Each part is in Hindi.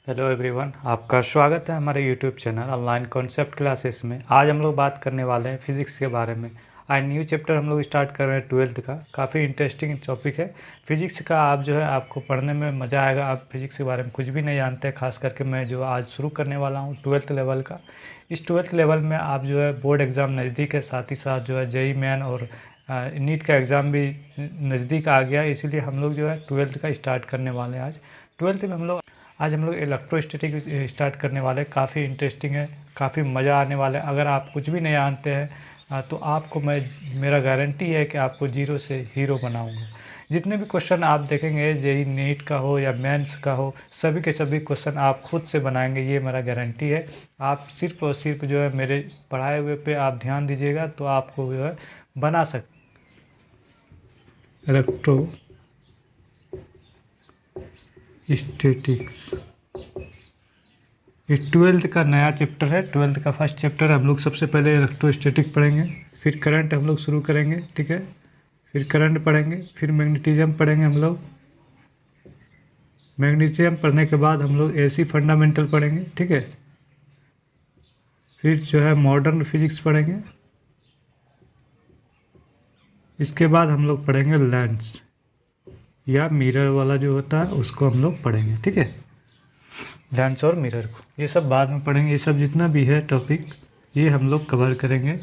हेलो एवरीवन, आपका स्वागत है हमारे YouTube channel online concept classes में। आज हम लोग बात करने वाले हैं फिज़िक्स के बारे में। आज न्यू चैप्टर हम लोग स्टार्ट कर रहे हैं 12th का। काफ़ी इंटरेस्टिंग टॉपिक है फिज़िक्स का। आप जो है आपको पढ़ने में मज़ा आएगा। आप फिज़िक्स के बारे में कुछ भी नहीं जानते, खास करके मैं जो आज शुरू करने वाला हूँ 12th लेवल का। इस 12th लेवल में आप जो है बोर्ड एग्ज़ाम नज़दीक है, साथ ही साथ जो है जेई मेन और नीट का एग्ज़ाम भी नज़दीक आ गया, इसीलिए हम लोग जो है 12th का स्टार्ट करने वाले हैं। आज 12th में आज हम लोग इलेक्ट्रोस्टैटिक स्टार्ट करने वाले। काफ़ी इंटरेस्टिंग है, काफ़ी मज़ा आने वाला है। अगर आप कुछ भी नहीं जानते हैं तो आपको मेरा गारंटी है कि आपको जीरो से हीरो बनाऊंगा। जितने भी क्वेश्चन आप देखेंगे, जेई नीट का हो या मेंस का हो, सभी के सभी क्वेश्चन आप खुद से बनाएंगे, ये मेरा गारंटी है। आप सिर्फ और सिर्फ जो है मेरे पढ़ाए हुए पे आप ध्यान दीजिएगा तो आपको जो है बना सकते। इलेक्ट्रो स्टैटिक्स ये 12th का नया चैप्टर है। 12th का फर्स्ट चैप्टर हम लोग सबसे पहले इलेक्ट्रोस्टैटिक पढ़ेंगे, फिर करंट हम लोग शुरू करेंगे, ठीक है। फिर करंट पढ़ेंगे, फिर मैग्नेटिज्म पढ़ेंगे हम लोग। मैग्नेटिज्म पढ़ने के बाद हम लोग एसी फंडामेंटल पढ़ेंगे, ठीक है। फिर जो है मॉडर्न फिजिक्स पढ़ेंगे। इसके बाद हम लोग पढ़ेंगे लेंस या मिरर वाला जो होता है उसको हम लोग पढ़ेंगे, ठीक है। लेंस और मिरर को ये सब बाद में पढ़ेंगे। ये सब जितना भी है टॉपिक ये हम लोग कवर करेंगे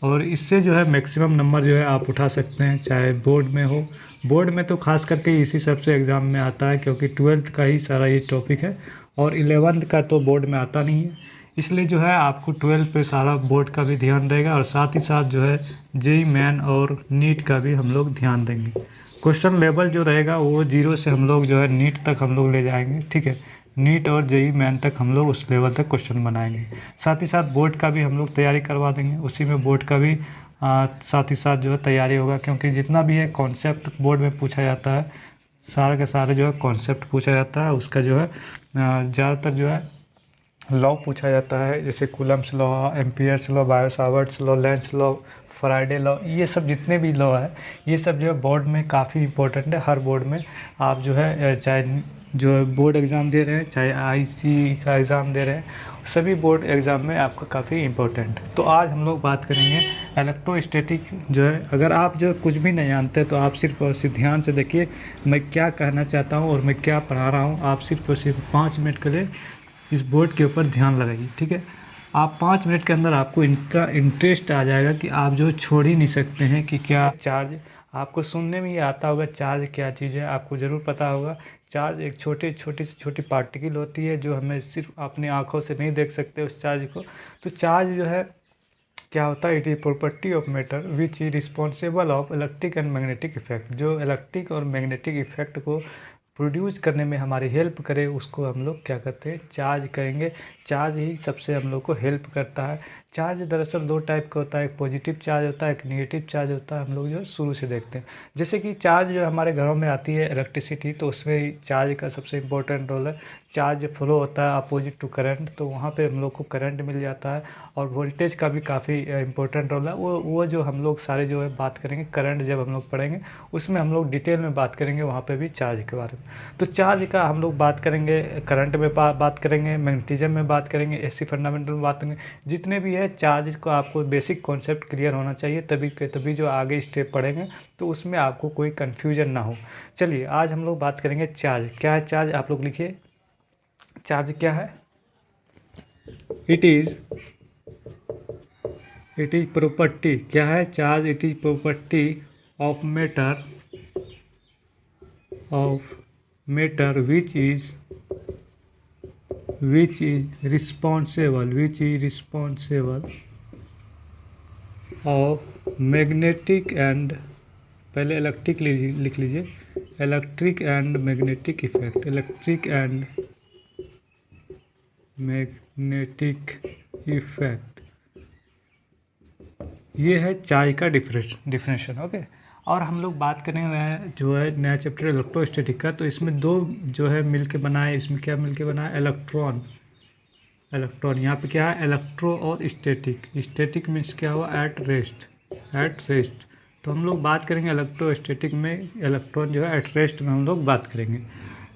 और इससे जो है मैक्सिमम नंबर जो है आप उठा सकते हैं, चाहे बोर्ड में हो। बोर्ड में तो खास करके इसी सबसे एग्ज़ाम में आता है, क्योंकि 12th का ही सारा ये टॉपिक है और 11th का तो बोर्ड में आता नहीं है। इसलिए जो है आपको 12 पे सारा बोर्ड का भी ध्यान रहेगा और साथ ही साथ जो है जेई मेन और नीट का भी हम लोग ध्यान देंगे। क्वेश्चन लेवल जो रहेगा वो जीरो से हम लोग जो है नीट तक हम लोग ले जाएंगे, ठीक है। नीट और जेई मेन तक हम लोग उस लेवल तक क्वेश्चन बनाएंगे। साथ ही साथ बोर्ड का भी हम लोग तैयारी करवा देंगे, उसी में बोर्ड का भी साथ ही साथ जो है तैयारी होगा, क्योंकि जितना भी है कॉन्सेप्ट बोर्ड में पूछा जाता है, सारे के सारे जो है कॉन्सेप्ट पूछा जाता है। उसका जो है ज़्यादातर जो है लॉ पूछा जाता है, जैसे Coulomb's law, Ampere's law, bio-Savart's law, Lenz law, Faraday law, ये सब जितने भी लॉ है ये सब जो है बोर्ड में काफ़ी इंपॉर्टेंट है। हर बोर्ड में आप जो है चाहे जो है बोर्ड एग्ज़ाम दे रहे हैं, चाहे आईसी का एग्ज़ाम दे रहे हैं, सभी बोर्ड एग्ज़ाम में आपका काफ़ी इंपॉर्टेंट है। तो आज हम लोग बात करेंगे इलेक्ट्रोस्टैटिक जो है। अगर आप जो कुछ भी नहीं जानते तो आप सिर्फ और सिर्फ ध्यान से देखिए मैं क्या कहना चाहता हूँ और मैं क्या पढ़ा रहा हूँ। आप सिर्फ और सिर्फ 5 मिनट के लिए इस बोर्ड के ऊपर ध्यान लगाइए, ठीक है। आप 5 मिनट के अंदर आपको इनका इंटरेस्ट आ जाएगा कि आप जो छोड़ ही नहीं सकते हैं कि क्या चार्ज। आपको सुनने में ही आता होगा चार्ज क्या चीज़ है, आपको ज़रूर पता होगा। चार्ज एक छोटी से छोटी पार्टिकल होती है जो हमें सिर्फ अपनी आँखों से नहीं देख सकते उस चार्ज को। तो चार्ज जो है क्या होता है, it is property of matter which is responsible of electric and magnetic effect. जो इलेक्ट्रिक और मैग्नेटिक इफेक्ट को प्रोड्यूस करने में हमारी हेल्प करे उसको हम लोग क्या कहते हैं, चार्ज कहेंगे। चार्ज ही सबसे हम लोग को हेल्प करता है। चार्ज दरअसल 2 टाइप का होता है, एक पॉजिटिव चार्ज होता है, एक नेगेटिव चार्ज होता है। हम लोग जो शुरू से देखते हैं, जैसे कि चार्ज जो हमारे घरों में आती है इलेक्ट्रिसिटी, तो उसमें चार्ज का सबसे इम्पोर्टेंट रोल है। चार्ज फ्लो होता है अपोजिट टू करंट, तो वहाँ पे हम लोग को करंट मिल जाता है। और वोल्टेज का भी काफ़ी इंपॉर्टेंट रोल है। वो जो हम लोग सारे जो है बात करेंगे करंट जब हम लोग पढ़ेंगे उसमें हम लोग डिटेल में बात करेंगे वहाँ पे भी चार्ज के बारे में। तो चार्ज का हम लोग बात करेंगे, करंट में बात करेंगे, मैग्नेटिज्म में बात करेंगे, एसी फंडामेंटल में बात करेंगे। जितने भी है चार्ज को आपको बेसिक कॉन्सेप्ट क्लियर होना चाहिए, तभी जो आगे स्टेप पढ़ेंगे तो उसमें आपको कोई कन्फ्यूजन ना हो। चलिए आज हम लोग बात करेंगे चार्ज। क्या है चार्ज, आप लोग लिखिए। चार्ज क्या है? It is property. क्या है charge? It is property of matter which is responsible of magnetic and, पहले इलेक्ट्रिक लिख लीजिए, electric and magnetic effect. Electric and magnetic effect, ये है चार्ज का डिफिनेशन, ओके। और हम लोग बात करेंगे जो है नया चैप्टर इलेक्ट्रोस्टैटिक का, तो इसमें 2 जो है मिलके बना है। इसमें क्या मिलके बना है? इलेक्ट्रॉन। यहाँ पे क्या है? इलेक्ट्रो और स्टैटिक। स्टैटिक मीन्स क्या हुआ? At rest. तो हम लोग बात करेंगे इलेक्ट्रोस्टैटिक में, इलेक्ट्रॉन जो है एट रेस्ट में हम लोग बात करेंगे।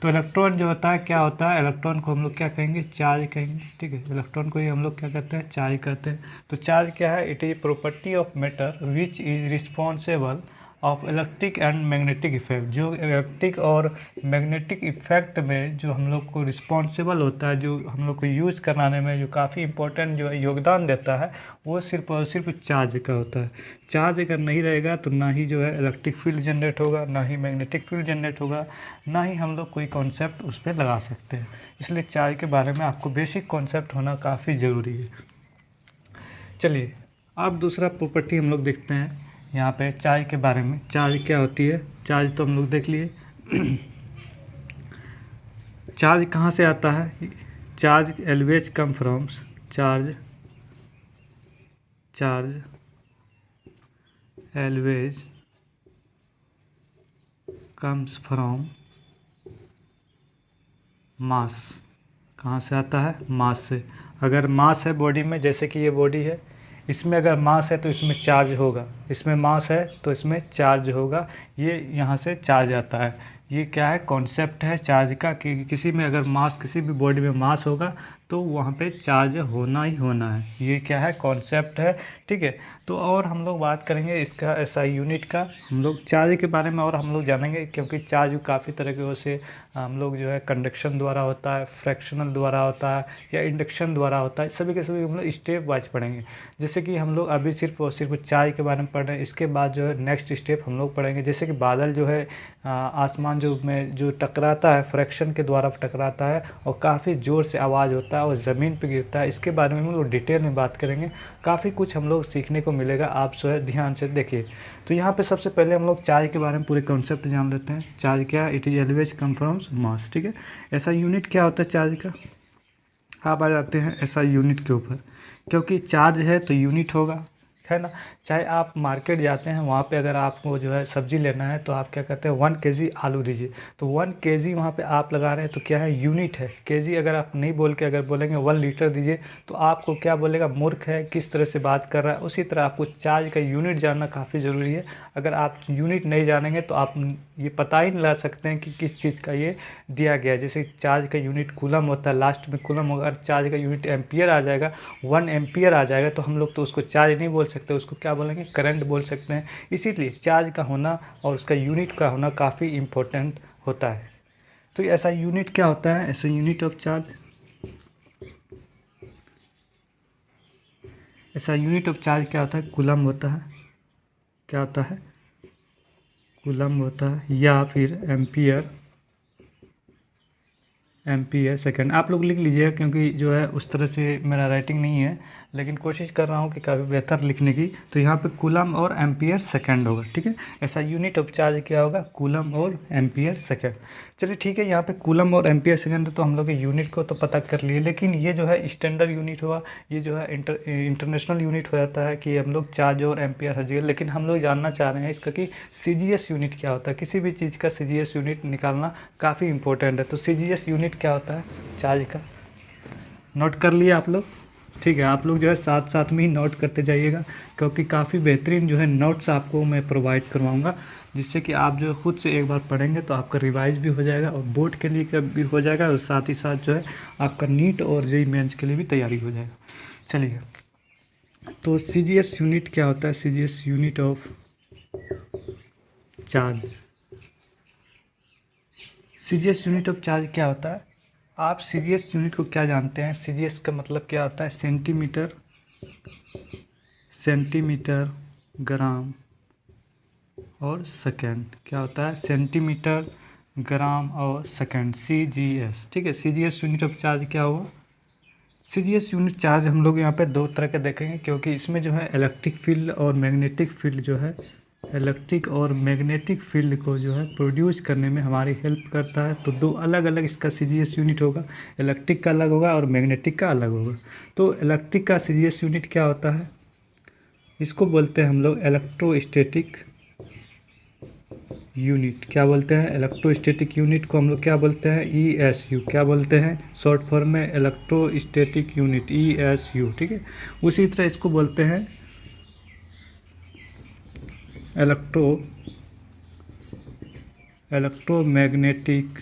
तो इलेक्ट्रॉन जो होता है क्या होता है, इलेक्ट्रॉन को हम लोग क्या कहेंगे, चार्ज कहेंगे, ठीक है। इलेक्ट्रॉन को ही हम लोग क्या कहते हैं, चार्ज कहते हैं। तो चार्ज क्या है, it is property of matter which is responsible of electric and magnetic effect. जो इलेक्ट्रिक और मैग्नेटिक इफेक्ट में जो हम लोग को रिस्पॉन्सिबल होता है, जो हम लोग को यूज़ कराने में जो काफ़ी इंपॉर्टेंट जो योगदान देता है, वो सिर्फ और सिर्फ चार्ज का होता है। चार्ज अगर नहीं रहेगा तो ना ही जो है इलेक्ट्रिक फील्ड जनरेट होगा, ना ही मैग्नेटिक फील्ड जनरेट होगा, ना ही हम लोग कोई कॉन्सेप्ट उस पर लगा सकते हैं। इसलिए चार्ज के बारे में आपको बेसिक कॉन्सेप्ट होना काफ़ी ज़रूरी है। चलिए अब दूसरा प्रॉपर्टी हम लोग देखते हैं यहाँ पे चार्ज के बारे में। चार्ज क्या होती है, चार्ज तो हम लोग देख लिए। चार्ज कहाँ से आता है, charge always come from, charge always comes from mass. कहाँ से आता है, मास से। अगर मास है बॉडी में, जैसे कि ये बॉडी है, इसमें अगर मास है तो इसमें चार्ज होगा, इसमें मास है तो इसमें चार्ज होगा, ये यहाँ से चार्ज आता है। ये क्या है, कॉन्सेप्ट है चार्ज का कि किसी में अगर मास, किसी भी बॉडी में मास होगा तो वहाँ पे चार्ज होना ही होना है। ये क्या है, कॉन्सेप्ट है, ठीक है। तो और हम लोग बात करेंगे इसका ऐसा यूनिट का, हम लोग चार्ज के बारे में और हम लोग जानेंगे, क्योंकि चार्ज काफ़ी तरह से हम लोग जो है कंडक्शन द्वारा होता है, फ्रैक्शनल द्वारा होता है, या इंडक्शन द्वारा होता है। सभी के सभी हम लोग स्टेप वाइज पढ़ेंगे। जैसे कि हम लोग अभी सिर्फ और सिर्फ चार्ज के बारे में पढ़ रहे हैं, इसके बाद जो है नेक्स्ट स्टेप हम लोग पढ़ेंगे। जैसे कि बादल जो है आसमान जो टकराता है, फ्रैक्शन के द्वारा टकराता है और काफ़ी ज़ोर से आवाज़ होता है और ज़मीन पे गिरता है। इसके बारे में हम लोग डिटेल में बात करेंगे, काफ़ी कुछ हम लोग सीखने को मिलेगा। आप जो है ध्यान से देखिए। तो यहाँ पे सबसे पहले हम लोग चार्ज के बारे में पूरे कॉन्सेप्ट जान लेते हैं। चार्ज क्या है, it is always come from mass, ठीक है। ऐसा यूनिट क्या होता है चार्ज का, आप आ जाते हैं ऐसा यूनिट के ऊपर, क्योंकि चार्ज है तो यूनिट होगा, है ना। चाहे आप मार्केट जाते हैं, वहाँ पे अगर आपको जो है सब्ज़ी लेना है तो आप क्या कहते हैं, 1 kg आलू दीजिए, तो 1 kg वहाँ पे आप लगा रहे हैं तो क्या है, यूनिट है। केजी अगर आप नहीं बोल के अगर बोलेंगे 1 लीटर दीजिए तो आपको क्या बोलेगा, मूर्ख है, किस तरह से बात कर रहा है। उसी तरह आपको चार्ज का यूनिट जानना काफ़ी ज़रूरी है। अगर आप यूनिट नहीं जानेंगे तो आप ये पता ही नहीं ला सकते हैं कि किस चीज़ का ये दिया गया है। जैसे चार्ज का यूनिट कूलम होता है, लास्ट में कूलम होगा, और चार्ज का यूनिट एम्पियर आ जाएगा, 1 एम्पियर आ जाएगा, तो हम लोग तो उसको चार्ज नहीं बोल सकते, उसको क्या बोलेंगे, करंट बोल सकते हैं। इसीलिए चार्ज का होना और उसका यूनिट का होना काफ़ी इम्पोर्टेंट होता है। तो ऐसा यूनिट क्या होता है, ऐसा यूनिट ऑफ चार्ज, ऐसा यूनिट ऑफ चार्ज क्या होता है, कूलम होता है। क्या होता है, कूलम होता है, या फिर एम्पियर सेकंड। आप लोग लिख लीजिएगा, क्योंकि जो है उस तरह से मेरा राइटिंग नहीं है, लेकिन कोशिश कर रहा हूँ कि काफ़ी बेहतर लिखने की। तो यहाँ पे कूलम और एम्पियर सेकंड होगा, ठीक है। ऐसा यूनिट ऑफ चार्ज क्या होगा, कूलम और एम्पियर सेकंड। चलिए ठीक है, यहाँ पे कूलम और एम्पियर सेकंड तो हम लोग यूनिट को तो पता कर लिए, लेकिन ये जो है स्टैंडर्ड यूनिट हुआ, ये जो है इंटरनेशनल यूनिट हो जाता है कि हम लोग चार्ज और एम्पियर हर। लेकिन हम लोग जानना चाह रहे हैं इसका कि CGS यूनिट क्या होता है। किसी भी चीज़ का CGS यूनिट निकालना काफ़ी इंपॉर्टेंट है। तो CGS यूनिट क्या होता है चार्ज का, नोट कर लिए आप लोग, ठीक है। आप लोग जो है साथ साथ में ही नोट करते जाइएगा, क्योंकि काफ़ी बेहतरीन जो है नोट्स आपको मैं प्रोवाइड करवाऊंगा, जिससे कि आप जो है खुद से एक बार पढ़ेंगे तो आपका रिवाइज भी हो जाएगा और बोर्ड के लिए भी हो जाएगा, और साथ ही साथ जो है आपका नीट और JEE मेंस के लिए भी तैयारी हो जाएगा। चलिए, तो CGS यूनिट क्या होता है, CGS unit of charge. CGS unit of charge क्या होता है, आप CGS यूनिट को क्या जानते हैं, CGS का मतलब क्या होता है, सेंटीमीटर, ग्राम और सेकेंड। क्या होता है, सेंटीमीटर, ग्राम और सेकेंड, CGS, ठीक है। CGS यूनिट ऑफ चार्ज क्या हुआ, CGS यूनिट चार्ज हम लोग यहाँ पे 2 तरह के देखेंगे, क्योंकि इसमें जो है इलेक्ट्रिक फील्ड और मैग्नेटिक फील्ड जो है, इलेक्ट्रिक और मैग्नेटिक फील्ड को जो है प्रोड्यूस करने में हमारी हेल्प करता है। तो 2 अलग अलग इसका CGS यूनिट होगा, इलेक्ट्रिक का अलग होगा और मैग्नेटिक का अलग होगा। तो इलेक्ट्रिक का CGS यूनिट क्या होता है, इसको बोलते हैं हम लोग इलेक्ट्रोस्टैटिक यूनिट। क्या बोलते हैं, इलेक्ट्रोस्टैटिक यूनिट को हम लोग क्या बोलते हैं, ESU। क्या बोलते हैं, शॉर्ट फॉर्म में इलेक्ट्रोस्टैटिक यूनिट, ESU, ठीक है। उसी तरह इसको बोलते हैं इलेक्ट्रोमैग्नेटिक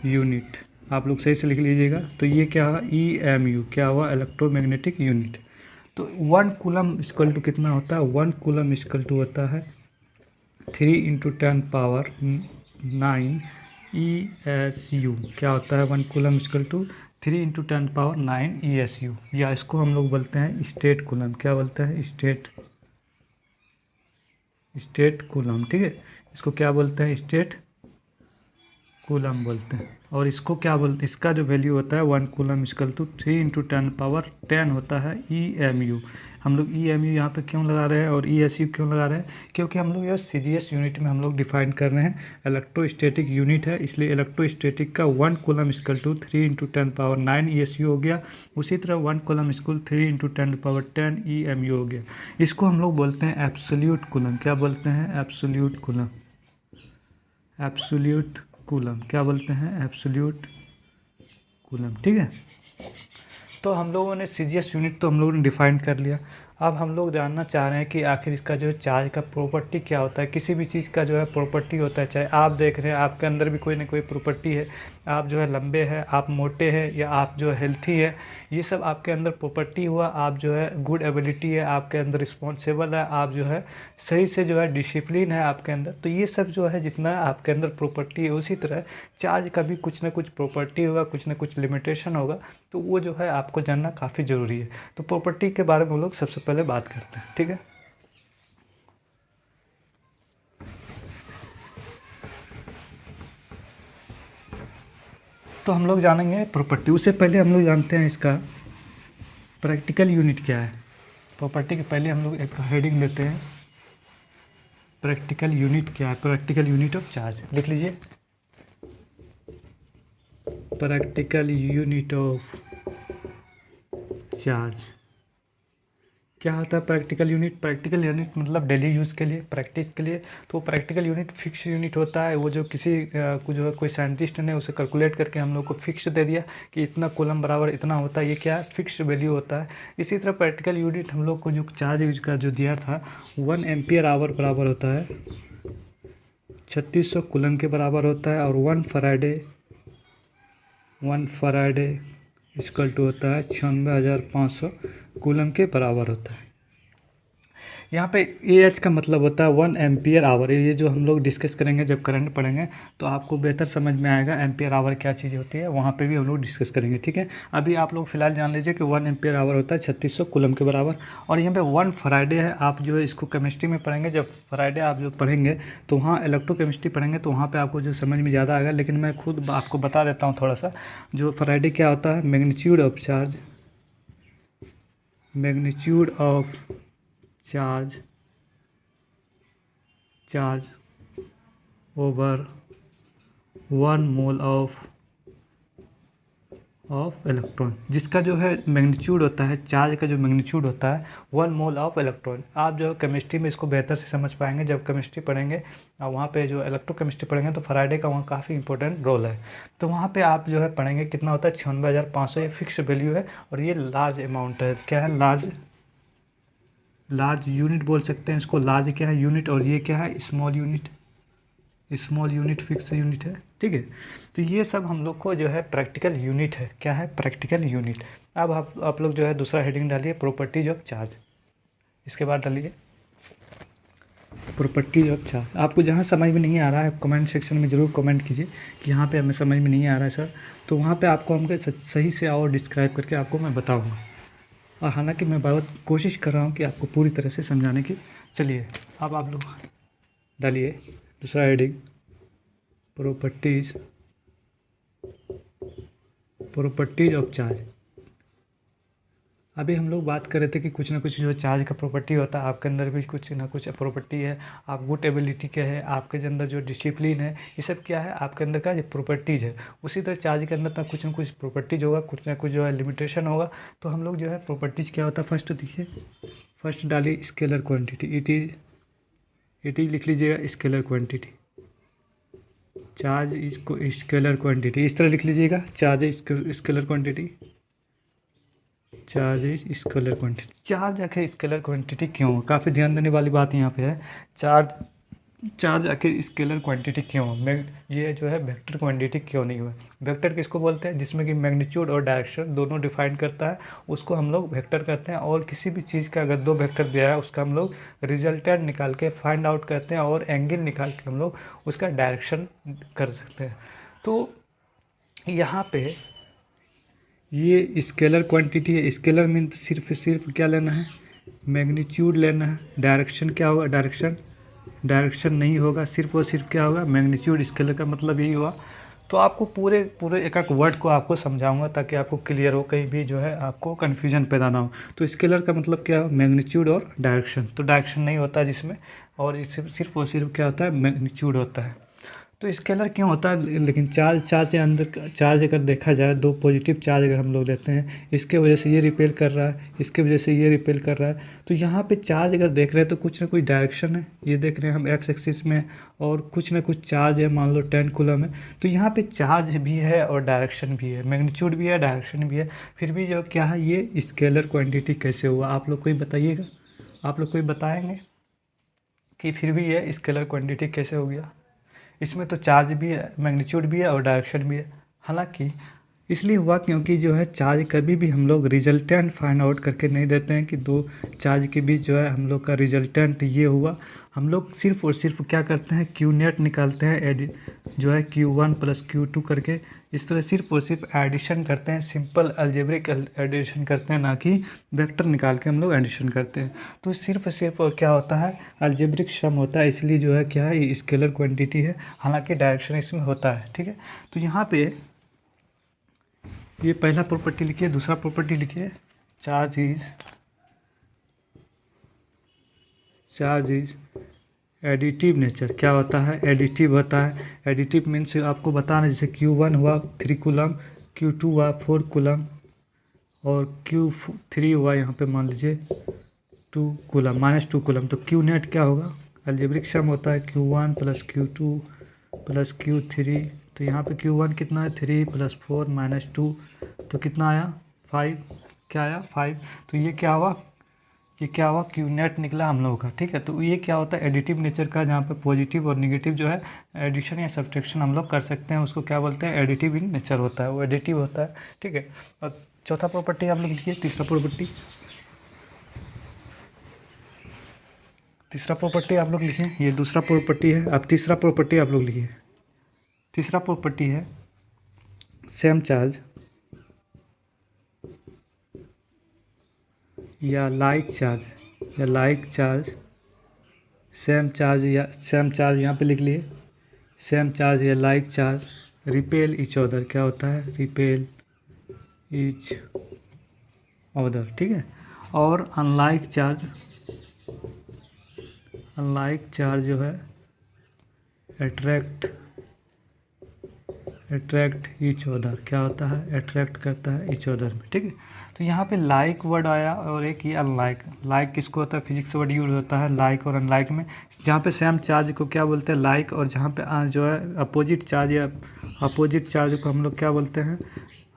यूनिट, आप लोग सही से लिख लीजिएगा। तो ये क्या हुआ, EMU क्या हुआ, इलेक्ट्रोमैग्नेटिक यूनिट। तो 1 कूलम इक्वल टू कितना होता है, 1 कूलम इक्वल टू होता है 3 × 10⁹ ESU। क्या होता है 1 कूलम इक्वल टू 3 × 10⁹ ESU, या इसको हम लोग बोलते हैं स्टेट कूलम। क्या बोलते हैं, स्टेट कूलम, ठीक है। इसको क्या बोलते हैं, स्टेट कूलम बोलते हैं। और इसको क्या बोलते हैं, इसका जो वैल्यू होता है 1 कूलम इक्वल टू 3 × 10⁻10 होता है EMU। हम लोग EMU यहाँ पे क्यों लगा रहे हैं और ESU क्यों लगा रहे हैं, क्योंकि हम लोग यह CGS यूनिट में हम लोग डिफाइन कर रहे हैं, इलेक्ट्रोस्टैटिक यूनिट है, इसलिए इलेक्ट्रोस्टैटिक का 1 कूलम इक्वल टू 3 × 10⁹ ESU हो गया। उसी तरह 1 कूलम इक्वल 3 × 10⁻10 EMU हो गया। इसको हम लोग बोलते हैं एब्सोल्यूट कूलम। क्या बोलते हैं, एब्सोल्यूट कूलम। एब्सोल्यूट कूलम क्या बोलते हैं, एब्सोल्यूट कूलम, ठीक है। तो हम लोगों ने CGS यूनिट तो हम लोगों ने डिफाइन कर लिया। अब हम लोग जानना चाह रहे हैं कि आखिर इसका जो है चार्ज का प्रॉपर्टी क्या होता है। किसी भी चीज़ का जो है प्रॉपर्टी होता है, चाहे आप देख रहे हैं आपके अंदर भी कोई ना कोई प्रॉपर्टी है, आप जो है लंबे हैं, आप मोटे हैं, या आप जो है हेल्थी है, ये सब आपके अंदर प्रॉपर्टी हुआ। आप जो है गुड एबिलिटी है आपके अंदर, रिस्पॉन्सिबल है, आप जो है सही से जो है डिसिप्लिन है आपके अंदर। तो ये सब जो है जितना आपके अंदर प्रॉपर्टी है, उसी तरह चार्ज का भी कुछ ना कुछ प्रॉपर्टी होगा, कुछ ना कुछ लिमिटेशन होगा। तो वो जो है आपको जानना काफ़ी ज़रूरी है। तो प्रॉपर्टी के बारे में हम लोग सबसे पहले बात करते हैं, ठीक है। तो हम लोग जानेंगे प्रॉपर्टी, उससे पहले हम लोग जानते हैं इसका प्रैक्टिकल यूनिट क्या है। प्रॉपर्टी के पहले हम लोग एक हेडिंग देते हैं, प्रैक्टिकल यूनिट क्या है। प्रैक्टिकल यूनिट ऑफ चार्ज लिख लीजिए, प्रैक्टिकल यूनिट ऑफ चार्ज। क्या होता है प्रैक्टिकल यूनिट, प्रैक्टिकल यूनिट मतलब डेली यूज़ के लिए, प्रैक्टिस के लिए। तो प्रैक्टिकल यूनिट फिक्स यूनिट होता है, वो जो किसी को जो है कोई साइंटिस्ट ने उसे कैलकुलेट करके हम लोग को फिक्स दे दिया कि इतना कूलम बराबर इतना होता है, ये क्या है, फिक्स वैल्यू होता है। इसी तरह प्रैक्टिकल यूनिट हम लोग को जो चार्ज यूज का जो दिया था 1 एम्पियर आवर बराबर होता है 3600 कूलम के बराबर होता है, और 1 फराडे इक्वल टू होता है 96,500 कूलम के बराबर होता है। यहाँ पे AH का मतलब होता है 1 एम्पियर आवर। ये जो हम लोग डिस्कस करेंगे जब करंट पढ़ेंगे तो आपको बेहतर समझ में आएगा एम्पियर आवर क्या चीज़ होती है, वहाँ पे भी हम लोग डिस्कस करेंगे, ठीक है। अभी आप लोग फिलहाल जान लीजिए कि 1 एम्पियर आवर होता है 3600 कूलम के बराबर। और यहाँ पे 1 फराडे है। आप जो है इसको केमिस्ट्री में पढ़ेंगे, जब फराडे आप जो पढ़ेंगे तो वहाँ इलेक्ट्रोकेमिस्ट्री पढ़ेंगे तो वहाँ पर आपको जो समझ में ज़्यादा आएगा। लेकिन मैं खुद आपको बता देता हूँ थोड़ा सा, जो फराडे क्या होता है, magnitude of charge, magnitude of charge over 1 mole of electron, जिसका जो है मैग्नीट्यूड होता है, चार्ज का जो मैग्नीट्यूड होता है 1 मोल ऑफ इलेक्ट्रॉन। आप जो केमिस्ट्री में इसको बेहतर से समझ पाएंगे जब केमिस्ट्री पढ़ेंगे, और वहाँ पे जो इलेक्ट्रोकेमिस्ट्री पढ़ेंगे तो फराडे का वहाँ काफ़ी इंपॉर्टेंट रोल है। तो वहाँ पे आप जो है पढ़ेंगे कितना होता है 96,500, ये फिक्स वैल्यू है और ये लार्ज अमाउंट है। क्या है, लार्ज यूनिट बोल सकते हैं इसको। लार्ज क्या है, यूनिट, और ये क्या है, स्मॉल यूनिट फिक्स यूनिट है, ठीक है। तो ये सब हम लोग को जो है प्रैक्टिकल यूनिट है। क्या है, प्रैक्टिकल यूनिट। अब आप लोग जो है दूसरा हेडिंग डालिए, प्रॉपर्टीज ऑफ चार्ज। इसके बाद डालिए प्रॉपर्टीज ऑफ चार्ज। आपको जहाँ समझ में नहीं आ रहा है कमेंट सेक्शन में ज़रूर कमेंट कीजिए कि यहाँ पे हमें समझ में नहीं आ रहा है सर, तो वहाँ पे आपको हम सही से और डिस्क्राइब करके आपको मैं बताऊँगा। और हालांकि मैं बहुत कोशिश कर रहा हूँ कि आपको पूरी तरह से समझाने की। चलिए अब आप लोग डालिए दूसरा हेडिंग, प्रॉपर्टीज ऑफ चार्ज। अभी हम लोग बात कर रहे थे कि कुछ ना कुछ जो चार्ज का प्रॉपर्टी होता है, आपके अंदर भी कुछ ना कुछ प्रॉपर्टी है। आप गुड एबिलिटी के है, आपके अंदर जो डिसिप्लिन है, ये सब क्या है आपके अंदर का जो प्रॉपर्टीज़ है। उसी तरह चार्ज के अंदर ना कुछ प्रॉपर्टीज होगा, कुछ ना कुछ जो है लिमिटेशन होगा। तो हम लोग जो है प्रॉपर्टीज़ क्या होता है, फर्स्ट देखिए, फर्स्ट डालिए स्केलर क्वान्टिटी, इट इज लिख लीजिएगा स्केलर क्वान्टिटी। चार्ज इसको स्केलर क्वांटिटी इस तरह लिख लीजिएगा, charge scalar quantity, charge is scalar quantity. Charge आखिर स्केलर क्वांटिटी क्यों, काफ़ी ध्यान देने वाली बात यहाँ पे है। चार्ज चार्ज आखिर स्केलर क्वांटिटी क्यों हो, ये जो है वेक्टर क्वांटिटी क्यों नहीं हुआ। वेक्टर किसको बोलते हैं, जिसमें कि मैग्नीट्यूड और डायरेक्शन दोनों डिफाइन करता है, उसको हम लोग वेक्टर कहते हैं। और किसी भी चीज़ का अगर 2 वेक्टर दिया है उसका हम लोग रिजल्टेंट निकाल के फाइंड आउट करते हैं और एंगल निकाल के हम लोग उसका डायरेक्शन कर सकते हैं। तो यहाँ पे ये स्केलर क्वांटिटी है। स्केलर मीन सिर्फ क्या लेना है, मैग्नीट्यूड लेना है। डायरेक्शन क्या होगा, डायरेक्शन नहीं होगा, सिर्फ और सिर्फ क्या होगा, मैग्नीट्यूड। स्केलर का मतलब यही हुआ। तो आपको पूरे एक एक वर्ड को आपको समझाऊंगा ताकि आपको क्लियर हो, कहीं भी जो है आपको कन्फ्यूजन पैदा ना हो। तो स्केलर का मतलब क्या है, मैग्नीट्यूड और डायरेक्शन। तो डायरेक्शन नहीं होता जिसमें, और इससे सिर्फ और सिर्फ क्या होता है, मैग्नीट्यूड होता है। तो स्केलर क्यों होता है, लेकिन चार्ज के अंदर चार्ज अगर देखा जाए, 2 पॉजिटिव चार्ज अगर हम लोग लेते हैं, इसके वजह से ये रिपेल कर रहा है, इसके वजह से ये रिपेल कर रहा है। तो यहाँ पे चार्ज अगर देख रहे हैं तो कुछ ना कुछ डायरेक्शन है, ये देख रहे हैं हम एक्स एक्सिस में, और कुछ ना कुछ चार्ज है, मान लो 10 कूलम है। तो यहाँ पे चार्ज भी है और डायरेक्शन भी है, मैग्नीट्यूड भी है, डायरेक्शन भी है। फिर भी जो क्या है, ये स्केलर क्वान्टिटी कैसे हुआ, आप लोग कोई बताइएगा, आप लोग कोई बताएँगे कि फिर भी ये स्केलर क्वान्टिटी कैसे हो गया। इसमें तो चार्ज भी है, मैग्नीट्यूड भी है और डायरेक्शन भी है। हालांकि इसलिए हुआ क्योंकि जो है चार्ज कभी भी हम लोग रिजल्टेंट फाइंड आउट करके नहीं देते हैं कि 2 चार्ज के बीच जो है हम लोग का रिजल्टेंट ये हुआ। हम लोग सिर्फ और सिर्फ क्या करते हैं, क्यू नेट निकालते हैं, जो है Q1 + Q2 करके। इस तरह सिर्फ और सिर्फ एडिशन करते हैं, सिंपल अलजेब्रिक एडिशन करते हैं, ना कि वेक्टर निकाल के हम लोग एडिशन करते हैं। तो सिर्फ और क्या होता है, अलजेब्रिक सम होता है, इसलिए जो है क्या है, ये स्केलर क्वांटिटी है। हालांकि डायरेक्शन इसमें होता है, ठीक है। तो यहाँ पे ये पहला प्रॉपर्टी लिखिए, दूसरा प्रॉपर्टी लिखिए, चार्ज इज एडिटिव नेचर। क्या होता है, एडिटिव होता है। एडिटिव मीन्स आपको बताना, जैसे Q1 हुआ 3 कूलम, Q2 हुआ 4 कूलम, और Q3 हुआ यहाँ पे मान लीजिए 2 कूलम, -2 कूलम। तो Q नेट क्या होगा, अलजेब्रिक सम होता है Q1 + Q2 + Q3। तो यहाँ पे Q1 कितना है, 3 + 4 -2, तो कितना आया, 5। क्या आया, 5। तो ये क्या हुआ, Q नेट निकला हम लोगों का, ठीक है। तो ये क्या होता है, एडिटिव नेचर का, जहाँ पे पॉजिटिव और निगेटिव जो है एडिशन या सब्ट्रैक्शन हम लोग कर सकते हैं, उसको क्या बोलते हैं, एडिटिव इन नेचर होता है, वो एडिटिव होता है, ठीक है। और चौथा प्रॉपर्टी आप लोग लिखिए, तीसरा प्रॉपर्टी आप लोग लिखिए, ये दूसरा प्रॉपर्टी है। अब तीसरा प्रॉपर्टी आप लोग लिखिए। तीसरा प्रॉपर्टी है सेम चार्ज या लाइक चार्ज, सेम चार्ज यहाँ पे लिख लिए, सेम चार्ज या like charge repel each other. क्या होता है, रिपेल ईच अदर, ठीक है। और अनलाइक चार्ज जो है अट्रैक्ट ईच अदर। क्या होता है, अट्रैक्ट करता है ईच अदर में, ठीक है। तो यहाँ पे लाइक वर्ड आया, और एक ये अनलाइक। लाइक किसको होता है, फिजिक्स वर्ड यूज होता है लाइक और अनलाइक में। जहाँ पे सेम चार्ज को क्या बोलते हैं, लाइक, और जहाँ पे जो है अपोजिट चार्ज को हम लोग क्या बोलते हैं,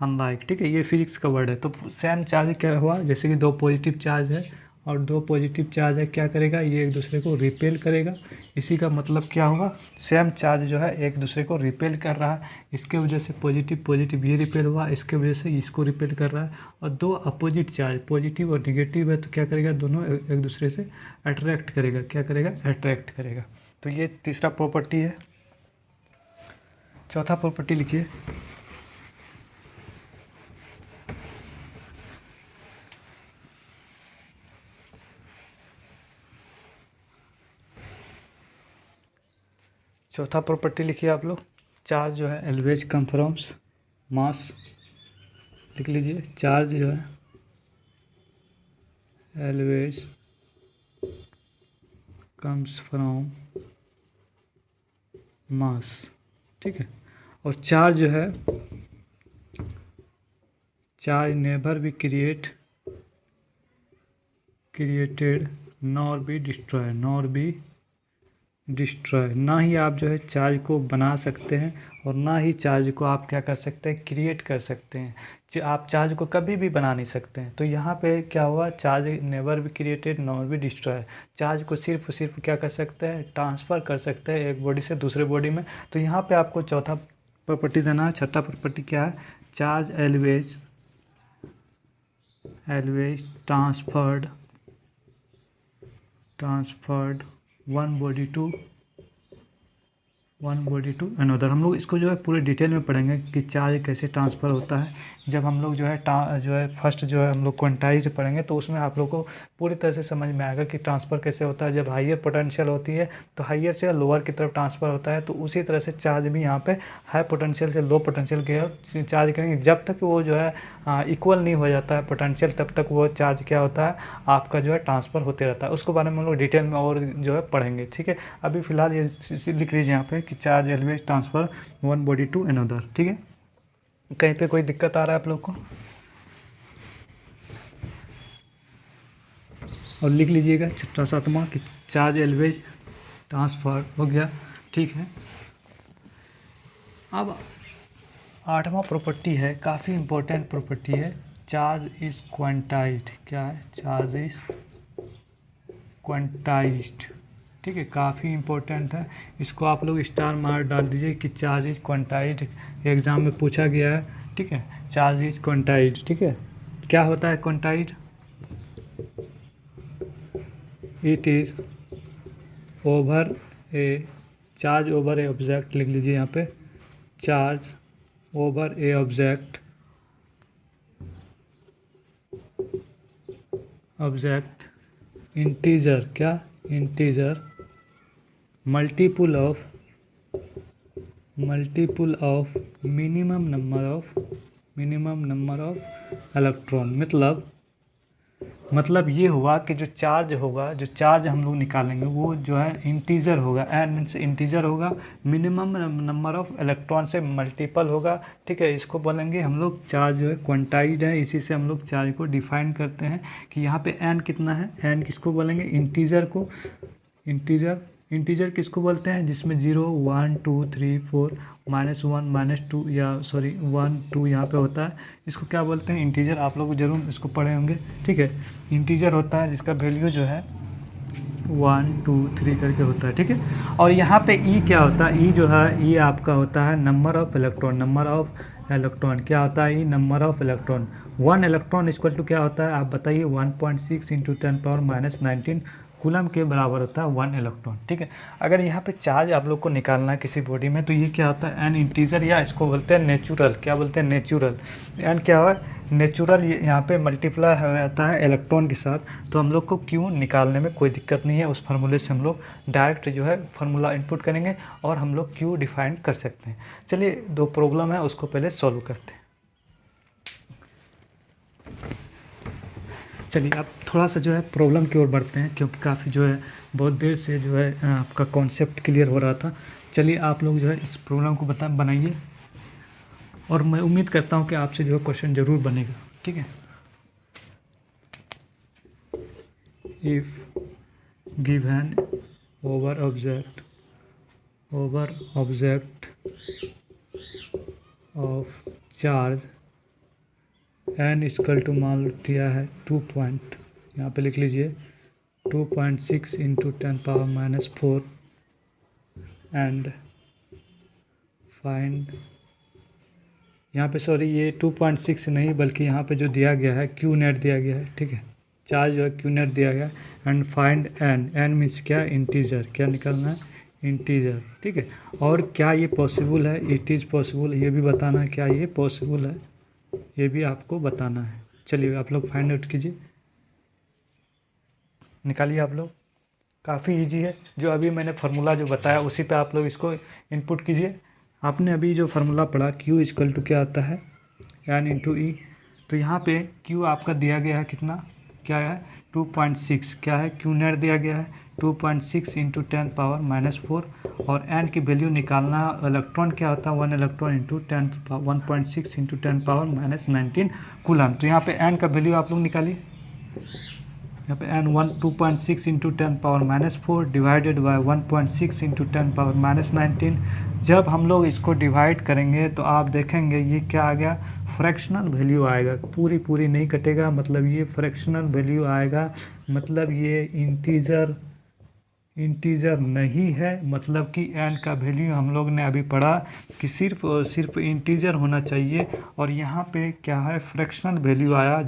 अनलाइक, ठीक है। ये फिजिक्स का वर्ड है। तो सेम चार्ज क्या हुआ, जैसे कि 2 पॉजिटिव चार्ज है और 2 पॉजिटिव चार्ज है, क्या करेगा, ये एक दूसरे को रिपेल करेगा। इसी का मतलब क्या हुआ, सेम चार्ज जो है एक दूसरे को रिपेल कर रहा है, इसके वजह से पॉजिटिव ये रिपेल हुआ, इसके वजह से इसको रिपेल कर रहा है। और 2 अपोजिट चार्ज, पॉजिटिव और निगेटिव है, तो क्या करेगा, दोनों एक दूसरे से अट्रैक्ट करेगा। क्या करेगा, अट्रैक्ट करेगा। तो ये तीसरा प्रॉपर्टी है। चौथा प्रॉपर्टी लिखिए, चौथा प्रॉपर्टी लिखिए आप लोग, चार्ज जो है एलवेज कम फ्रॉम मास। लिख लीजिए, चार्ज जो है एलवेज कम्स फ्रॉम मास, ठीक है। और चार्ज जो है, charge never be created nor be destroy, ना ही आप जो है चार्ज को बना सकते हैं और ना ही चार्ज को आप क्या कर सकते हैं, क्रिएट कर सकते हैं। आप चार्ज को कभी भी बना नहीं सकते हैं। तो यहाँ पे क्या हुआ, चार्ज नेवर भी क्रिएटेड नॉर भी डिस्ट्रॉय। चार्ज को सिर्फ क्या कर सकते हैं, ट्रांसफ़र कर सकते हैं एक बॉडी से दूसरे बॉडी में। तो यहाँ पे आपको चौथा प्रॉपर्टी देना है। छठा प्रॉपर्टी क्या है, charge always transferred one body to another. हम लोग इसको जो है पूरे डिटेल में पढ़ेंगे कि चार्ज कैसे ट्रांसफ़र होता है। जब हम लोग जो है फर्स्ट जो है हम लोग क्वांटाइज पढ़ेंगे तो उसमें आप लोग को पूरी तरह से समझ में आएगा कि ट्रांसफ़र कैसे होता है। जब हाइयर पोटेंशियल होती है तो हाइयर से लोअर की तरफ ट्रांसफ़र होता है। तो उसी तरह से चार्ज भी यहाँ पे हाई पोटेंशियल से लो पोटेंशियल के चार्ज करेंगे। जब तक वो जो है इक्वल नहीं हो जाता है पोटेंशियल, तब तक वो चार्ज क्या होता है, आपका जो है ट्रांसफ़र होते रहता है। उसके बारे में हम लोग डिटेल में और जो है पढ़ेंगे, ठीक है। अभी फ़िलहाल ये लिख लीजिए यहाँ पे कि charge always transfer one body to another, ठीक है। कहीं पे कोई दिक्कत आ रहा है आप लोग को, और लिख लीजिएगा छठा सातवां कि चार्ज एलवेज ट्रांसफ़र हो गया, ठीक है। अब आठवां प्रॉपर्टी है, काफ़ी इम्पोर्टेंट प्रॉपर्टी है, चार्ज इज़ क्वांटाइज्ड। क्या है, चार्ज इज़ क्वांटाइज्ड, ठीक है, काफ़ी इम्पोर्टेंट है। इसको आप लोग स्टार मार्क डाल दीजिए कि चार्ज इज़ क्वांटाइज्ड, एग्ज़ाम में पूछा गया है, ठीक है। चार्ज इज़ क्वांटाइज्ड, ठीक है। क्या होता है quantized, it is over a charge over a object, लिख लीजिए यहाँ पे, charge over a object integer, क्या, integer multiple of minimum number of electron. मतलब ये हुआ कि जो चार्ज होगा, जो चार्ज हम लोग निकालेंगे वो जो है इंटीजर होगा, एन मीन्स इंटीजर होगा, मिनिमम नंबर ऑफ इलेक्ट्रॉन से मल्टीपल होगा, ठीक है। इसको बोलेंगे हम लोग चार्ज जो है क्वांटाइज्ड है। इसी से हम लोग चार्ज को डिफाइन करते हैं कि यहाँ पे एन कितना है, एन किसको बोलेंगे, इंटीजर को। इंटीजर किसको बोलते हैं, जिसमें 0 1 2 3 4 -1 -2 या सॉरी 1 2 यहाँ पे होता है, इसको क्या बोलते हैं, इंटीजर। आप लोग जरूर इसको पढ़े होंगे, ठीक है। इंटीजर होता है जिसका वैल्यू जो है 1 2 3 करके होता है, ठीक है। और यहाँ पे ई क्या होता है, ई जो है ई आपका होता है नंबर ऑफ इलेक्ट्रॉन। क्या होता है, e number of electron. 1 electron equal to क्या होता है, आप बताइए, 1.6 × 10⁻⁻19 कूलम के बराबर होता है 1 इलेक्ट्रॉन, ठीक है। अगर यहाँ पे चार्ज आप लोग को निकालना है किसी बॉडी में, तो ये क्या होता है, एन इंटीजर, या इसको बोलते हैं नेचुरल। क्या बोलते हैं, नेचुरल। एन क्या हुआ, नेचुरल, यहाँ पे मल्टीप्लाई हो जाता है इलेक्ट्रॉन के साथ। तो हम लोग को क्यू निकालने में कोई दिक्कत नहीं है, उस फार्मूले से हम लोग डायरेक्ट जो है फार्मूला इनपुट करेंगे और हम लोग क्यू डिफाइन कर सकते हैं। चलिए, 2 प्रॉब्लम है उसको पहले सॉल्व करते हैं। चलिए अब थोड़ा सा जो है प्रॉब्लम की ओर बढ़ते हैं, क्योंकि काफ़ी जो है बहुत देर से जो है आपका कॉन्सेप्ट क्लियर हो रहा था। चलिए आप लोग जो है इस प्रॉब्लम को बनाइए, और मैं उम्मीद करता हूँ कि आपसे जो है क्वेश्चन ज़रूर बनेगा, ठीक है। If given over object of charge an equal to, मान लो दिया है 2 पॉइंट, यहाँ पे लिख लीजिए 2.6 × 10⁻⁻4 एंड फाइंड, यहाँ पे सॉरी ये 2.6 नहीं बल्कि यहाँ पे जो दिया गया है क्यू नेट दिया गया है, ठीक है। चार्ज जो है क्यू नेट दिया गया, एंड फाइंड एन मीन्स क्या, इंटीजर। क्या निकालना है, इंटीजर, ठीक है। और क्या ये पॉसिबल है, इट इज़ पॉसिबल, ये भी बताना है, क्या ये पॉसिबल है, ये भी आपको बताना है। चलिए आप लोग फाइंड आउट कीजिए, निकालिए आप लोग। काफ़ी इजी है, जो अभी मैंने फार्मूला जो बताया उसी पे आप लोग इसको इनपुट कीजिए। आपने अभी जो फार्मूला पढ़ा, Q इक्वल टू क्या आता है, N × E। तो यहाँ पे Q आपका दिया गया है कितना, क्या है, 2.6, क्या है, Q नेट दिया गया है 2.6 × 10⁻⁻4, और N की वैल्यू निकालना, इलेक्ट्रॉन क्या होता है, 1 इलेक्ट्रॉन × 1.6 × 10⁻⁻19 कूलम। तो यहाँ पे N का वैल्यू आप लोग निकालिए, यहाँ पे n 2.6 into 10⁻⁻4 divided by 1.6 into 10⁻⁻19। जब हम लोग इसको डिवाइड करेंगे तो आप देखेंगे ये क्या आ गया, फ्रैक्शनल वैल्यू आएगा, पूरी पूरी नहीं कटेगा, मतलब ये फ्रैक्शनल वैल्यू आएगा, मतलब ये इंटीजर नहीं है, मतलब कि n का वैल्यू हम लोग ने अभी पढ़ा कि सिर्फ और सिर्फ इंटीजर होना चाहिए, और यहाँ पे क्या है, फ्रैक्शनल वैल्यू आया,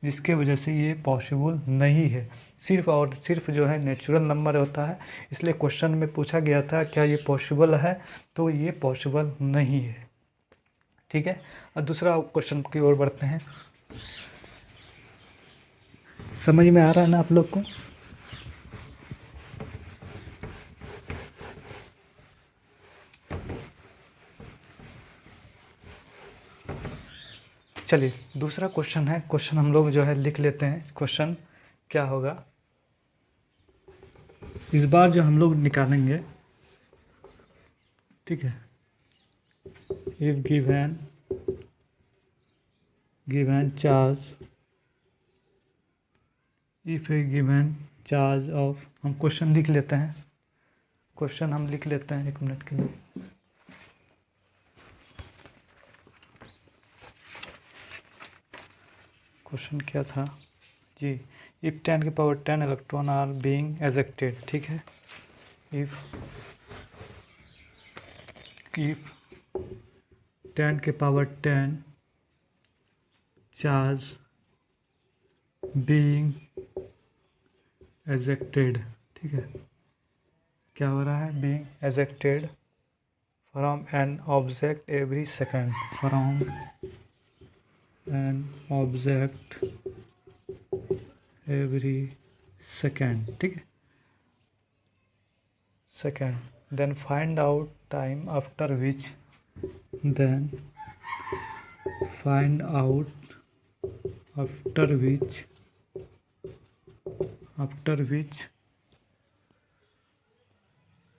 जिसके वजह से ये पॉसिबल नहीं है, सिर्फ और सिर्फ जो है नेचुरल नंबर होता है। इसलिए क्वेश्चन में पूछा गया था क्या ये पॉसिबल है, तो ये पॉसिबल नहीं है। ठीक है, और दूसरा क्वेश्चन की ओर बढ़ते हैं। समझ में आ रहा है ना आप लोग को? चलिए दूसरा क्वेश्चन है, क्वेश्चन हम लोग जो है लिख लेते हैं। क्वेश्चन क्या होगा इस बार जो हम लोग निकालेंगे, ठीक है, इफ गिवन चार्ज ऑफ, हम क्वेश्चन लिख लेते हैं, क्वेश्चन हम लिख लेते हैं, एक मिनट के लिए। क्वेश्चन क्या था जी, if 10⁻10 electron are being ejected, ठीक है, इफ 10⁻10 चार्ज बीइंग एजेक्टेड, ठीक है, क्या हो रहा है, being ejected from an object every second, from an object every second, ठीक है, second, then find out time after which, after which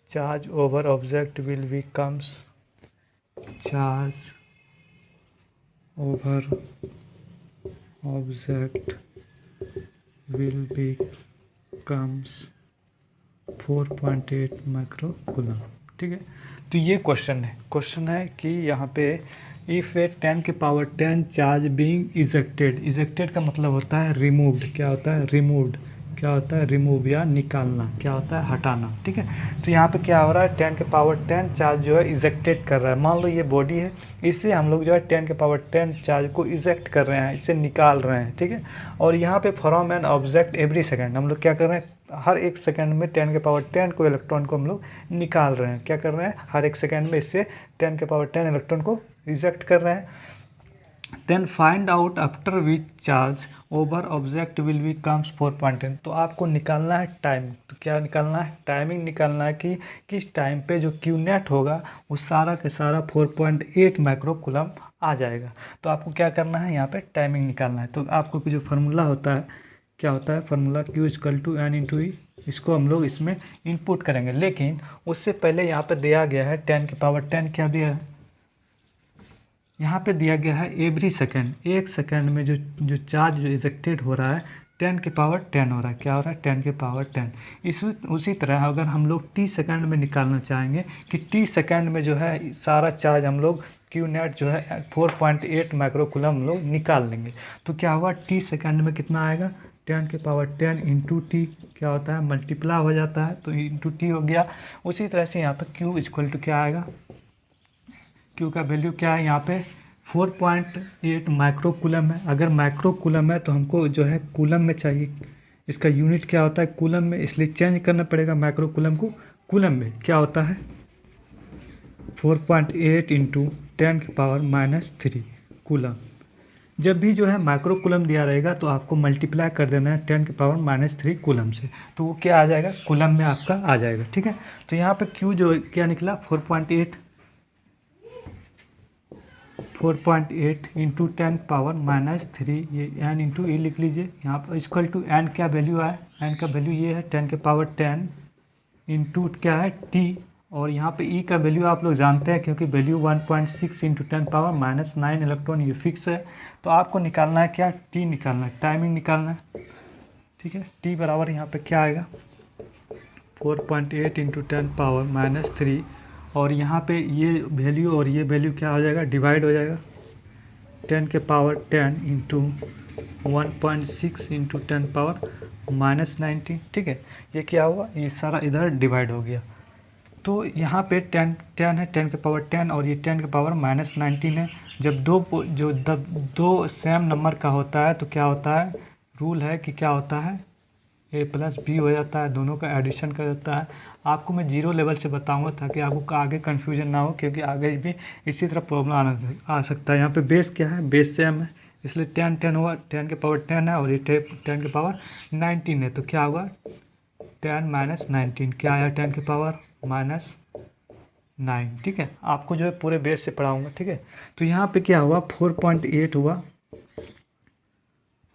charge over object will becomes charge over object will becomes 4.8 microcoulomb, ठीक है। तो ये क्वेश्चन है कि यहाँ पे if A 10⁻10 charge being ejected का मतलब होता है रिमूव्ड, क्या होता है रिमूव या निकालना, क्या होता है हटाना, ठीक है। तो यहाँ पे क्या हो रहा है, 10⁻10 चार्ज जो है इजेक्टेड कर रहा है, मान लो ये बॉडी है, इससे हम लोग जो है 10⁻10 चार्ज को इजेक्ट कर रहे हैं, इसे निकाल रहे हैं, ठीक है। और यहाँ पे from an object every second, हम लोग क्या कर रहे हैं, हर एक सेकंड में 10⁻10 को इलेक्ट्रॉन को हम लोग निकाल रहे हैं, क्या कर रहे हैं, हर एक सेकंड में इससे 10⁻10 इलेक्ट्रॉन को इजेक्ट कर रहे हैं। Then find out after which charge over object will be comes 4.10, तो आपको निकालना है टाइम, तो क्या निकालना है, टाइमिंग निकालना है कि किस टाइम पे जो क्यू नेट होगा वो सारा के सारा 4.8 माइक्रोकूलम आ जाएगा। तो आपको क्या करना है, यहाँ पे टाइमिंग निकालना है। तो आपको जो फार्मूला होता है, क्या होता है formula, Q equal to N into e, इसको हम लोग इसमें इनपुट करेंगे। लेकिन उससे पहले यहाँ पे दिया गया है 10⁻10, क्या दिया है, यहाँ पे दिया गया है एवरी सेकेंड, एक सेकेंड में जो चार्ज जो इजेक्टेड हो रहा है 10⁻10 हो रहा है, क्या हो रहा है 10⁻10। उसी तरह अगर हम लोग t सेकेंड में निकालना चाहेंगे कि t सेकेंड में जो है सारा चार्ज हम लोग क्यू नेट जो है 4.8 माइक्रोकूलम हम लोग निकाल लेंगे, तो क्या होगा, t सेकेंड में कितना आएगा, 10⁻10 इंटू टी, क्या होता है मल्टीप्लाई हो जाता है, तो इंटू टी हो गया। उसी तरह से यहाँ पे Q इक्वल टू क्या आएगा, Q का वैल्यू क्या है, यहाँ पे 4.8 माइक्रोकूलम है। अगर माइक्रोकूलम है तो हमको जो है कूलम में चाहिए, इसका यूनिट क्या होता है कूलम में, इसलिए चेंज करना पड़ेगा माइक्रोकूलम को कूलम में, क्या होता है 4.8 इंटू 10⁻³ कूलम। जब भी जो है माइक्रोकूलम दिया रहेगा तो आपको मल्टीप्लाई कर देना है 10⁻³ कूलम से, तो वो क्या आ जाएगा, कूलम में आपका आ जाएगा, ठीक है। तो यहाँ पे Q जो क्या निकला 4.8 इंटू 10⁻³ ये n इंटू ई लिख लीजिए, यहाँ पर इक्वल टू n क्या वैल्यू है, n का वैल्यू ये है 10⁻10 इंटू क्या है t, और यहाँ पे e का वैल्यू आप लोग जानते हैं क्योंकि वैल्यू 1.6 इंटू 10⁻⁹ इलेक्ट्रॉन ये फिक्स है। तो आपको निकालना है क्या, t निकालना है, टाइमिंग निकालना है। ठीक है। टी बराबर यहाँ पे क्या आएगा 4.8 इंटू 10⁻³ और यहाँ पे ये वैल्यू और ये वैल्यू क्या हो जाएगा डिवाइड हो जाएगा 10⁻10 इंटू 1.6 इंटू 10⁻⁻19। ठीक है, ये क्या हुआ ये सारा इधर डिवाइड हो गया। तो यहाँ पे 10 है 10⁻10 और ये 10⁻⁻19 है। जब दो सेम नंबर का होता है तो क्या होता है रूल है कि क्या होता है a प्लस बी हो जाता है, दोनों का एडिशन कर देता है। आपको मैं 0 लेवल से बताऊंगा ताकि आपको आगे कन्फ्यूजन ना हो, क्योंकि आगे भी इसी तरह प्रॉब्लम आ सकता है। यहाँ पे बेस क्या है बेस सेम है, इसलिए 10 हुआ 10⁻10 है और ये 10⁻19 है। तो क्या होगा 10⁻19 क्या आया 10⁻⁻9। ठीक है, आपको जो है पूरे बेस से पढ़ाऊंगा। ठीक है, तो यहाँ पे क्या हुआ 4.8 हुआ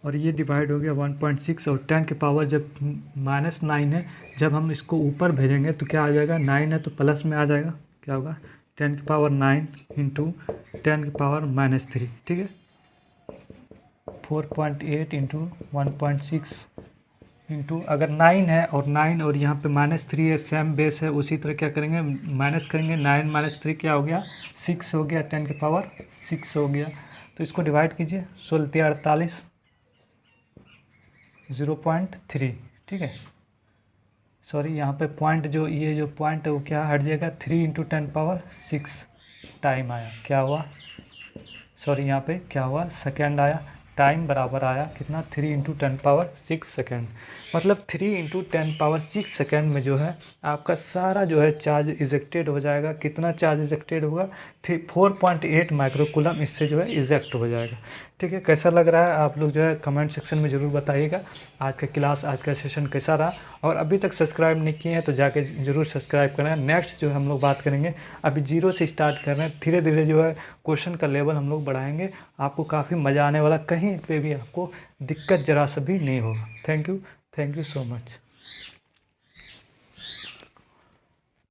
और ये डिवाइड हो गया 1.6 और 10 के पावर जब -9 है, जब हम इसको ऊपर भेजेंगे तो क्या आ जाएगा 9 है तो प्लस में आ जाएगा, क्या होगा 10⁻9 इंटू 10⁻⁻3। ठीक है, 4.8 इंटू 1.6 इंटू अगर 9 है और 9 और यहाँ पे -3 है सेम बेस है, उसी तरह क्या करेंगे माइनस करेंगे 9 - 3 क्या हो गया 6 हो गया 10⁻6 हो गया। तो इसको डिवाइड कीजिए 16×48 0.3। ठीक है, सॉरी यहाँ पे पॉइंट जो ये जो पॉइंट है वो क्या हट जाएगा 3 इंटू 10⁻6 टाइम आया, क्या हुआ सॉरी यहाँ पे क्या हुआ सेकेंड आया, टाइम बराबर आया कितना 3 इंटू 10�6 सेकेंड। मतलब 3 इंटू 10�6 सेकेंड में जो है आपका सारा जो है चार्ज इजेक्टेड हो जाएगा। कितना चार्ज इजेक्टेड होगा 4.8 माइक्रोकूलम इससे जो है इजेक्ट हो जाएगा। ठीक है, कैसा लग रहा है आप लोग जो है कमेंट सेक्शन में ज़रूर बताइएगा आज का क्लास आज का सेशन कैसा रहा। और अभी तक सब्सक्राइब नहीं किए हैं तो जाके ज़रूर सब्सक्राइब करें। नेक्स्ट जो हम लोग बात करेंगे अभी 0 से स्टार्ट कर रहे हैं, धीरे धीरे जो है क्वेश्चन का लेवल हम लोग बढ़ाएंगे। आपको काफ़ी मज़ा आने वाला, कहीं पे भी आपको दिक्कत ज़रा सा भी नहीं होगा। Thank you so much.